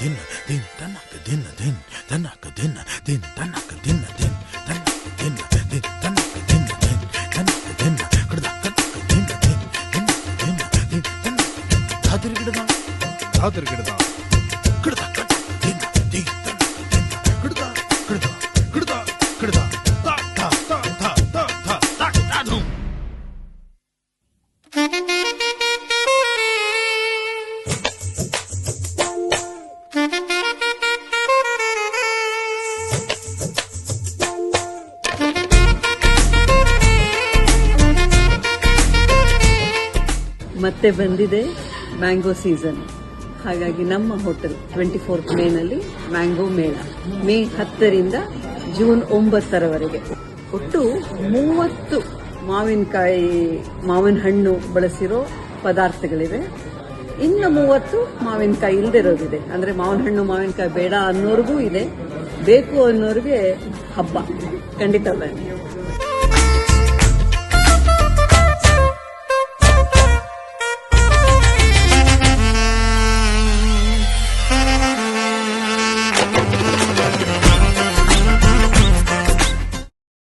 din din tanaka din din tanaka din din tanaka din din tanaka din din tanaka din din tanaka din kidda tanaka din din din din tanaka dadir kidda kidda din din tanaka din kidda ta ta ta ta ta ta ta no. ಮತ್ತೆ ಬಂದಿದೆ mango season. ಹಾಗಾಗಿ ನಮ್ಮ hotel 24th ಮೇನಲ್ಲಿ mango ಮೇಳ May 10ರಿಂದ June 9ರವರೆಗೆ ಒಟ್ಟು 30 ಮಾವಿನ ಹಣ್ಣು ಬಳಸಿರೋ ಪದಾರ್ಥಗಳಿವೆ. ಇನ್ನು 30 ಮಾವಿನಕಾಯಿ ಇಲ್ದಿರೋದಿದೆ. ಅಂದ್ರೆ ಮಾವಿನಕಾಯಿ ಬೇಡ ಅನ್ನೋರ್ಗೂ ಇದೆ, ಬೇಕು ಅನ್ನೋರಿಗೆ ಹಬ್ಬ ಖಂಡಿತ ಬನ್ನಿ.